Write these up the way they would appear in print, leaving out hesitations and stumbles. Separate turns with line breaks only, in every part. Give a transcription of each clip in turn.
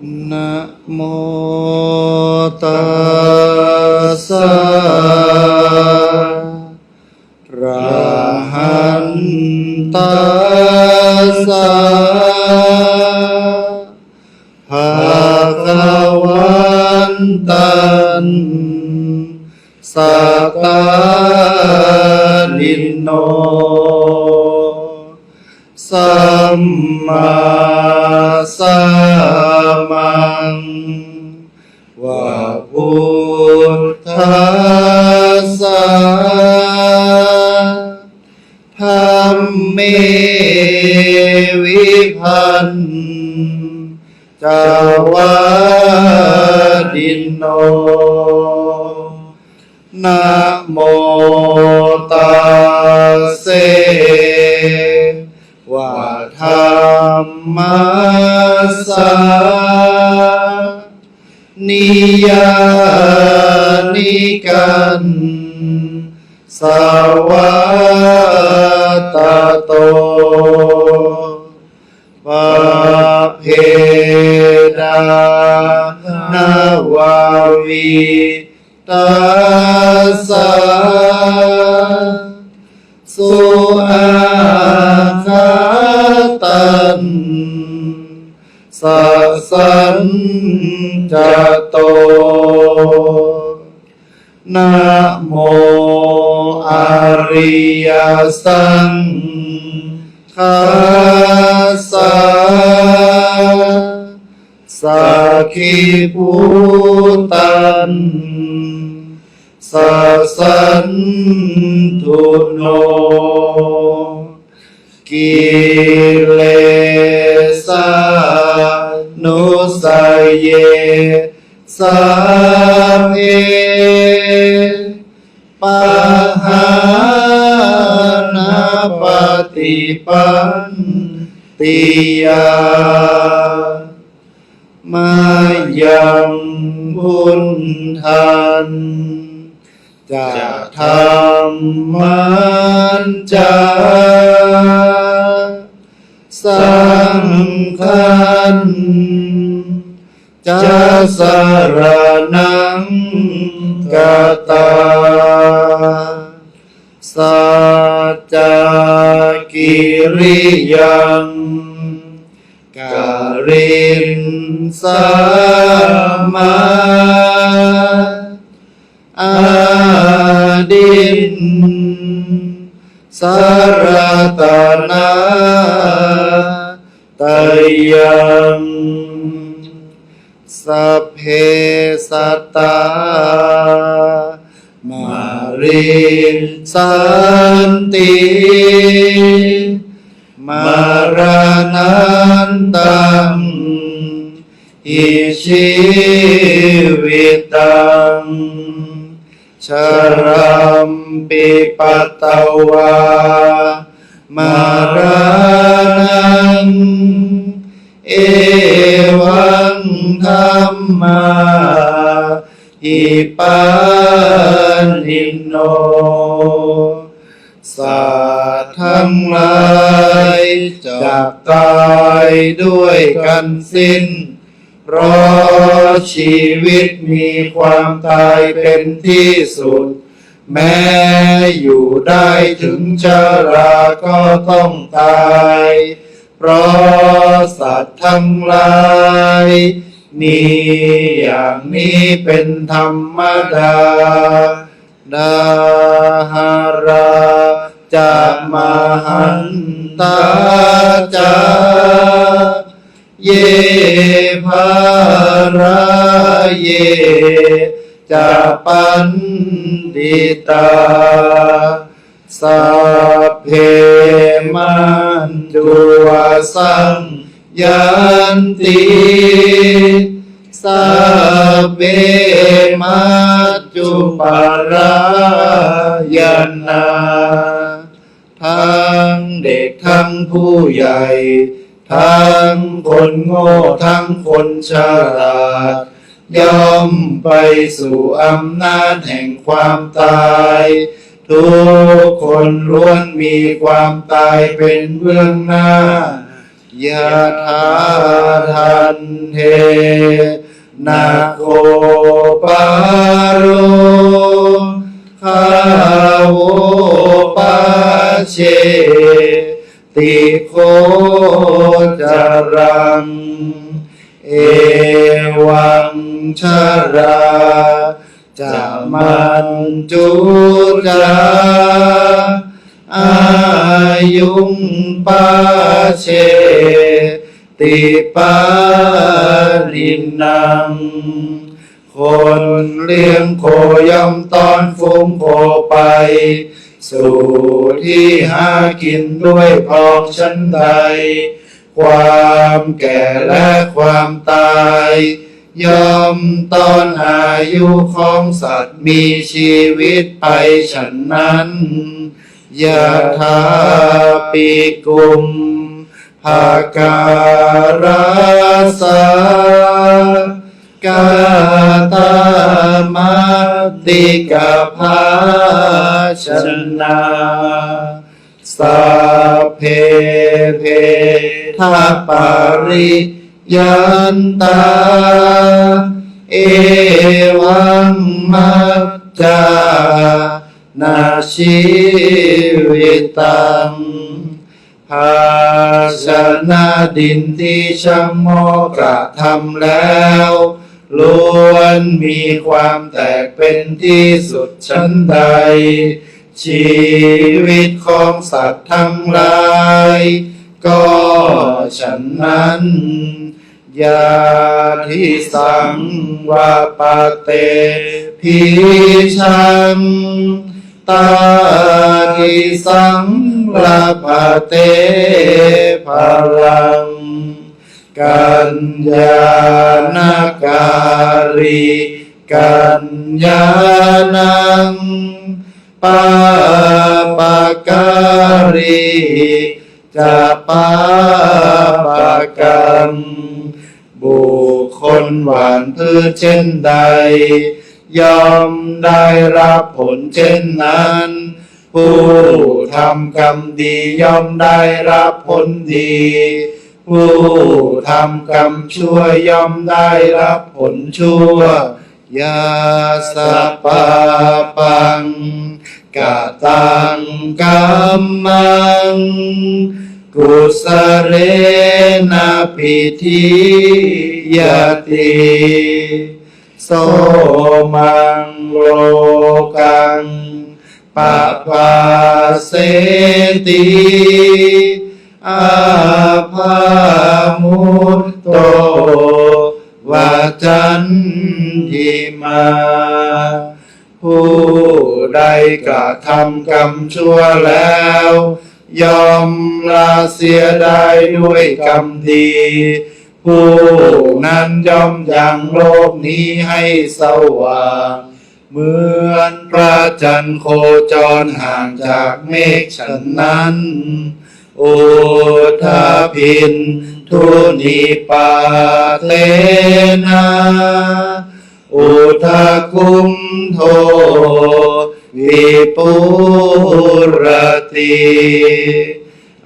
นะโมตัสสะระหันตัสสะภะคะวันตังสักกะลินโนสัมมาสัมมังวะพุทธัสสะธัมเมวิพันจาวาดินโนนะโมตัสสะวะธัมมัสสะนิยานิกันสวะตะโตปะเพดานาวาวิตัสสะสุอาคาตันสัสสันจะโตนะโมอาริยสังฆาสะสัคคิพุตันสัสสันตุโนกิเลสานุสัยเยสัพเพปะหานาปฏิปันติยามายังพุทธันจะธรรมันจะสังฆันจะสรณังกัตตาสัจจกิริยังการินสัมมาอาดินสารตนาตยังสัพเพสัตตามาริสันติมารานันตังอิชิวิตังชรัมปิปัตตวามารานังเอวังธัมมาหิปันนิโนสัตว์ทั้งหลายจะตายด้วยกันสิ้นเพราะชีวิตมีความตายเป็นที่สุดแม้อยู่ได้ถึงชราก็ต้องตายเพราะสัตว์ทั้งหลายมีอย่างนี้เป็นธรรมดาดาหาราจะมหันตาจาเยภาราเยจะปันดิตาสัพเพมันตุสังยันติสัพเพมัจจุปารายนาทั้งเด็กทั้งผู้ใหญ่ทั้งคนโง่ทั้งคนฉลาดย่อมไปสู่อำนาจแห่งความตายทุกคนล้วนมีความตายเป็นเบื้องหน้า ยะถาทันเทนะโคปาโรคาโวปาเชติโคจารังเอวังชราจะมันจุจาอายุงปาเชติปารินังคนเลี้ยงโคย่อมต้อนฝูงโคไปสู่ที่หากินด้วยพรองชั้นใดความแก่และความตายย่อมต้อนอายุของสัตว์มีชีวิตไปฉันนั้นยะถาปิกุมภาการาสากาตามาติกาภาชนาสัพเพเพทาปาริยันตาเอวังมัจจานาชีวิตังภาชนะดินที่ช่างหม้อกระทำแล้วล้วนมีความแตกเป็นที่สุดชั้นใดชีวิตของสัตว์ทั้งหลายก็ฉันนั้นยาทิสังวาปะเตพิชังตาทิสังลาภะเตภลังกัญญาณการีกัญญาณังปาปะการีจะปาปะกังบุคคลหว่านพืชเช่นใดย่อมได้รับผลเช่นนั้นผู้ทำกรรมดีย่อมได้รับผลดีผู้ทำกรรมชั่วย่อมได้รับผลชั่วยาสปาปังกะตังกัมมังกุสเรนะปิทิยติโสมังโลกังปะปาเสติอาภามุตโตวาจันทิมาผู้ใดกระทำกรรมชั่วแล้วย่อมละเสียได้ด้วยกรรมดีผู้นั้นย่อมยังโลกนี้ให้สว่างเหมือนพระจันทร์โคจรห่างจากเมฆฉันนั้นอุทาพินทุนิปาเตนะอุทาคุมโทวิปุรติ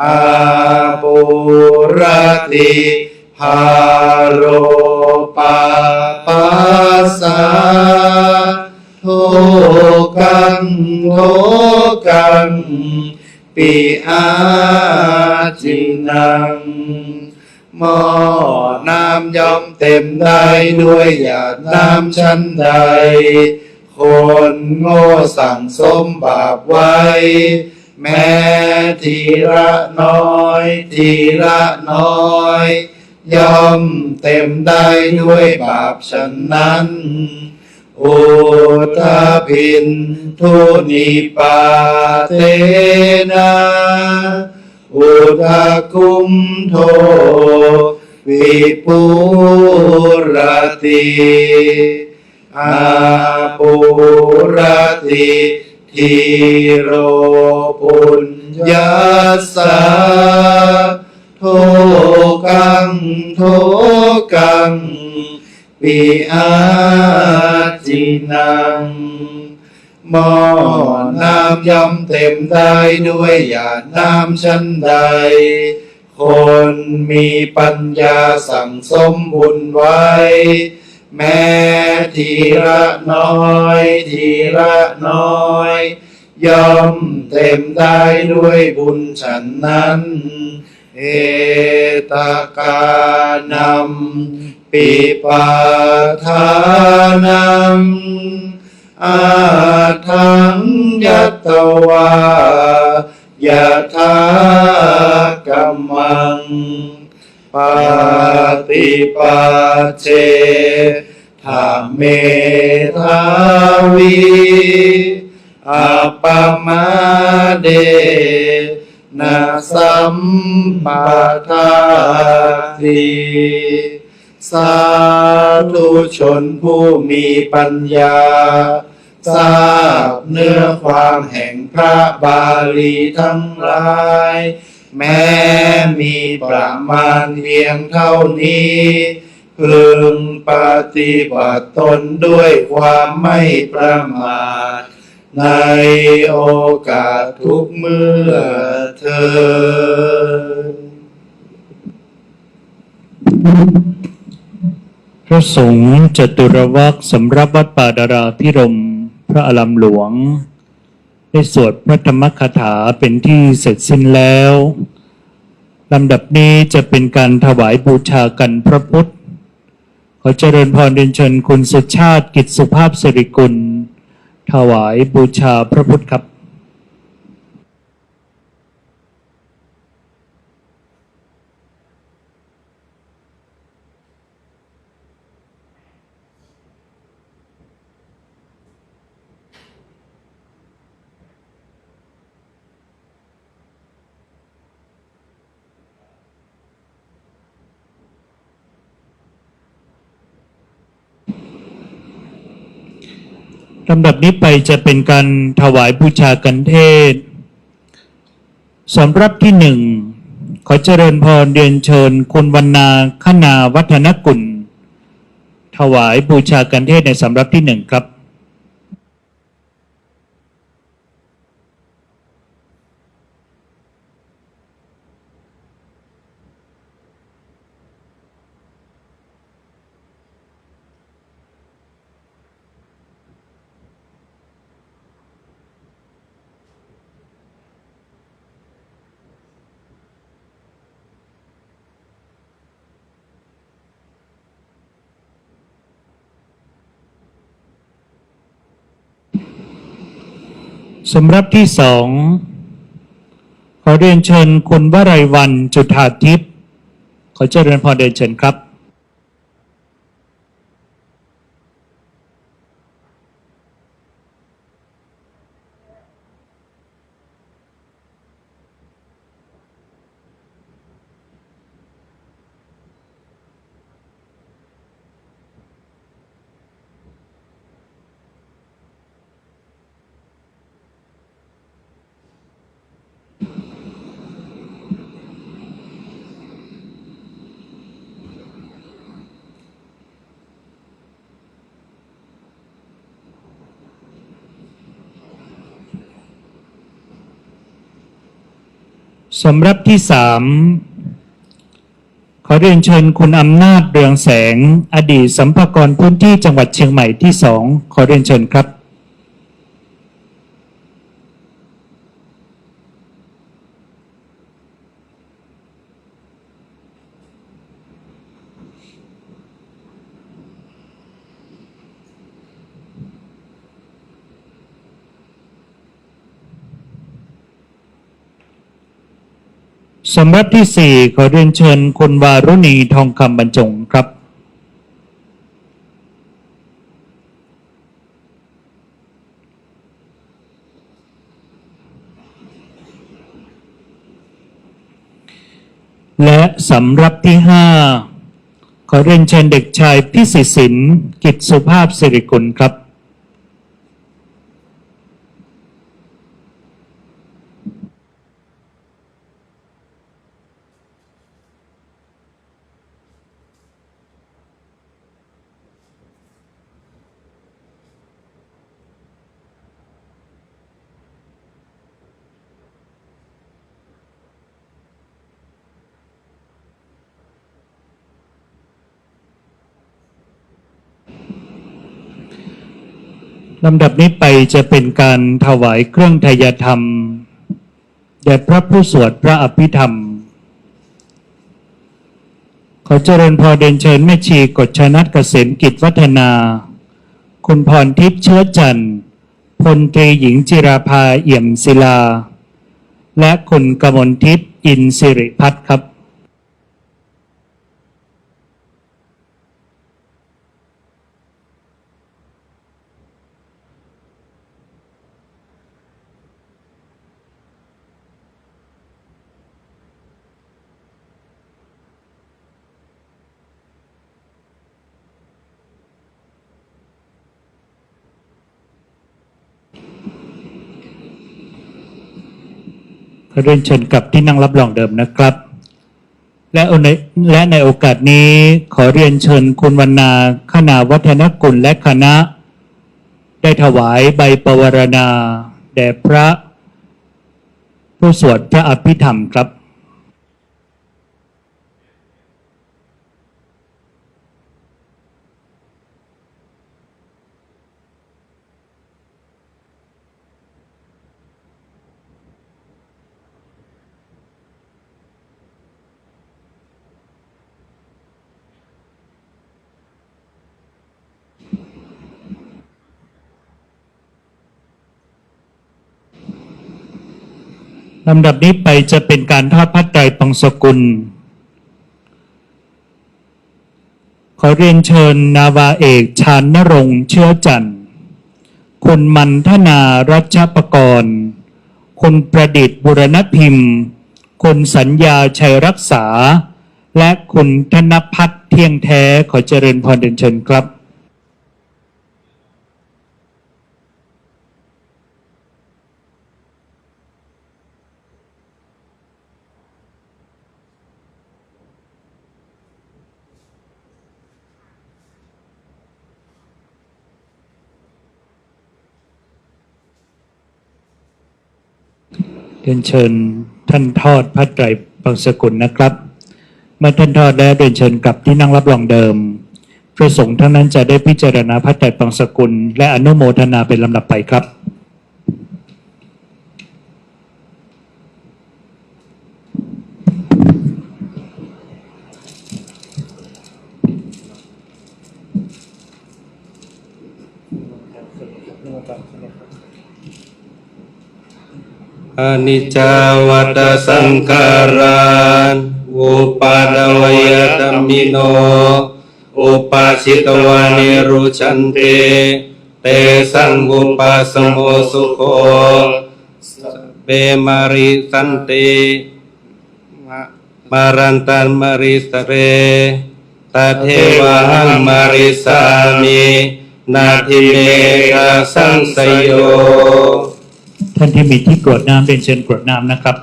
อาปุรติภาโรปาปัสสะโทกังโทกังปิอาจินังหม้อน้ำย่อมเต็มได้ด้วยหยาดน้ำชั้นใดคนโง่สั่งสมบาปไว้แม้ทีละน้อยทีละน้อยย่อมเต็มได้ด้วยบาปฉันนั้นอุทาพินทุนิปาเตนะอุทาคุมโทวิปุรติอาปุรติทีโรปุญญาสาโทกังโทกังปิอาจินังหม้อน้ำย่อมเต็มได้ด้วยหยาดน้ำชั้นใดค คนมีปัญญาสั่งสมบุญไว้ แม้ทีละน้อยทีละน้อยย่อมเต็มได้ด้วยบุญฉันนั้นเอตกานัมปิปาทานังอาทังยัตตวายะทากัมมังปาติปัจเจธรรมเมธาวีอัปปมาเดนะสัมปทาติสาธุชนผู้มีปัญญาทราบเนื้อความแห่งพระบาลีทั้งหลายแม้มีประมาณเพียงเท่านี้พึงปฏิบัติตนด้วยความไม่ประมาทในโอกาสทุกเมื่อเถิด
พระสงฆ์จตุรวรรคสำหรับวัดป่าดาราพิรมย์พระอารามหลวงได้สวดพระธรรมคาถาเป็นที่เสร็จสิ้นแล้วลำดับนี้จะเป็นการถวายบูชากันพระพุทธขอเจริญพรเรียนเชิญคุณสุชาติกิจสุภาพสิริกุลถวายบูชาพระพุทธครับลำดับนี้ไปจะเป็นการถวายบูชากันเทศสำหรับที่หนึ่งขอเจริญพรเรียนเชิญคุณวรรณาคณาวัฒนกุลถวายบูชากันเทศในสำรับที่หนึ่งครับสำหรับที่สองขอเรียนเชิญคุณวรัยวรรณจุฑาทิพย์ขอเจริญพรเรียนเชิญครับสำหรับที่สามขอเรียนเชิญคุณอำนาจเรืองแสงอดีตสัมภากรพื้นที่จังหวัดเชียงใหม่ที่สองขอเรียนเชิญครับสำหรับที่สี่ขอเรียนเชิญคุณวารุณีทองคำบรรจงครับและสำหรับที่ห้าขอเรียนเชิญเด็กชายพิสิทธิ์สินกิจสุภาพสิริกุลครับ ลำดับนี้ไปจะเป็นการถวายเครื่องไทยธรรมแด่พระผู้สวดพระอภิธรรมขอเจริญพรเรียนเชิญแม่ชีกฎชนัดเกษมกิจวัฒนาคุณพรทิพย์เชื้อจันทร์พลตรีหญิงจิราภาเอี่ยมศิลาและคุณกมลทิพย์อินสิริพัฒน์ครับเรียนเชิญกลับที่นั่งรับรองเดิมนะครับและในโอกาสนี้ขอเรียนเชิญคุณวรรณาคณาวัฒนกุลและคณะได้ถวายใบปวารณาแด่พระผู้สวดพระอภิธรรมครับลำดับนี้ไปจะเป็นการทอดพระไตรปังสกุลขอเรียนเชิญนาวาเอกชาญนรงค์เชื้อจันทร์คุณมันธนารัชประกรณ์คุณประดิษฐ์บุรณพิมพ์คุณสัญญาชัยรักษาและคุณธนพัฒน์เที่ยงแท้ขอเจริญพรเรียนเชิญครับเรียนเชิญท่านทอดพระไตรปังสกุลนะครับเมื่อท่านทอดแล้วเรียนเชิญกลับที่นั่งรับรองเดิมพระสงฆ์ทั้งนั้นจะได้พิจารณาพระไตรปังสกุลและอนุโมทนาเป็นลำดับไปครับ
อนิจจาวัฏสังขาราอุปาทวยธัมมิโนอุปาสิตวานิรุชันเตเตสังอุปาสโมสุโขเปมาริสันติมารันตันมาริสเรตเทวะหังมาริสามินาทิเมฆสังสโย
ท่านที่มีที่กรวดน้ำเรียนเชิญกรวดน้ำนะครับ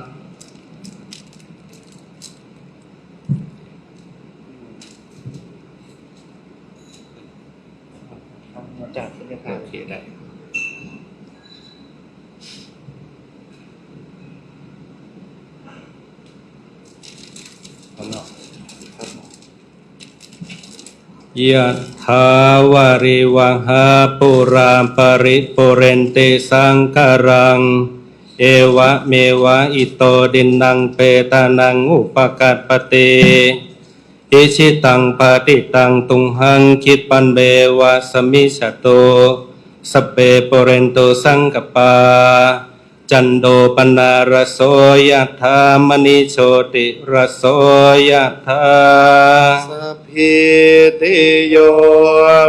โอเคได้ยะถาวาริวหาปุราปริปุเรนติสังคารังเอวะเมวะอิโตดินังเปตานังอุปกัปปติอิชิตังปฏิตังตุงหังคิปันเบวะสมิชโตสเปปุเรนโตสังกปาจันโดปนารโสยถามณิโชติรโสยถา
สัพพิติโย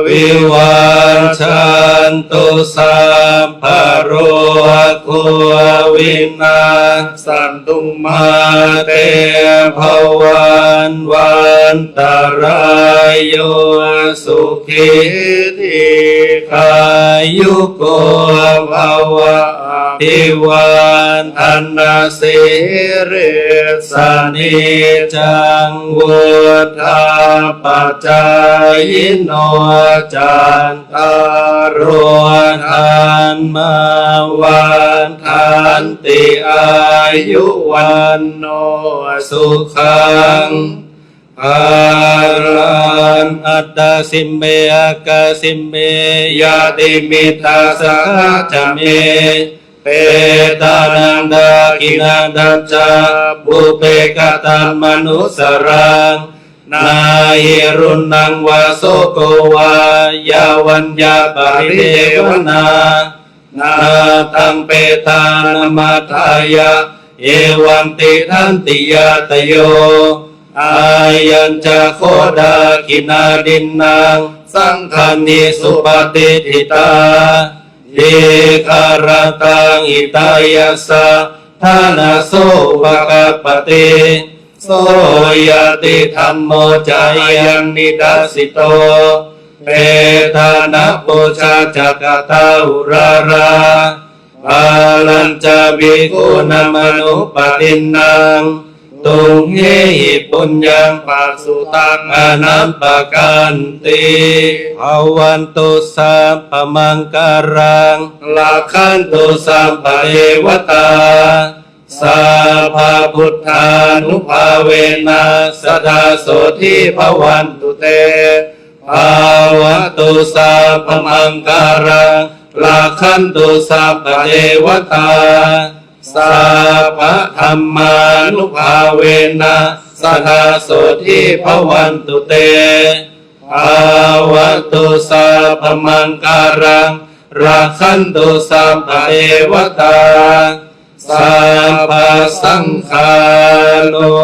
วิวันชันตุสัพพะโรโควินา
สันตุมา
มาเตภวันวันตรายโยสุขิ
ทิ
อายุโกภวะทิวันอันนาสิ
เร
สนิจังวุฒาปัจจายโนจันตารทานมาวันทันติอายุวันโนสุขัง อารันอัตตาสิมเมอากาสิมเมยาติมิตาสหจเมเปตานังดากินังดัจจาบุเปกตัมมนุสรังนายรุณังวาโสโกวายาวัญญาปริเดวนานาตังเปตานมัทายะเอวันติทันติยาตโยอายัญจะโคดากินาดินนางสังฆานิสุปฏิทิตาเอคารตังอิตายาสะทานาโสภกปติโสยติธรรมโมจายันนิดัสสิโตเปทานะโปชาจักตาอุราราปาลัญจบิกุณมนุปตินังตุงเหิปุญญังปัสสุตังอนัมปกันติภวันตุสัพพมังการังลักขันตุสัพพเทวตาสัพพพุทธานุภาเวนะสดาโสทิภวันตุเตภาวตุสัพพมังการังลักขันตุสัพพเทวตาสัพพธรรมานุภาเวนะสดาโสทิภวันตุเตภาวตุสัพพมังการังลักขันตุสัพพเทวตาสัพพสังฆานุ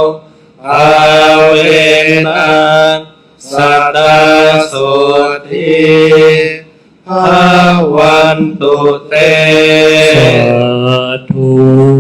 ภาเวนะสดาโสทิภวันตุเต
สาธุ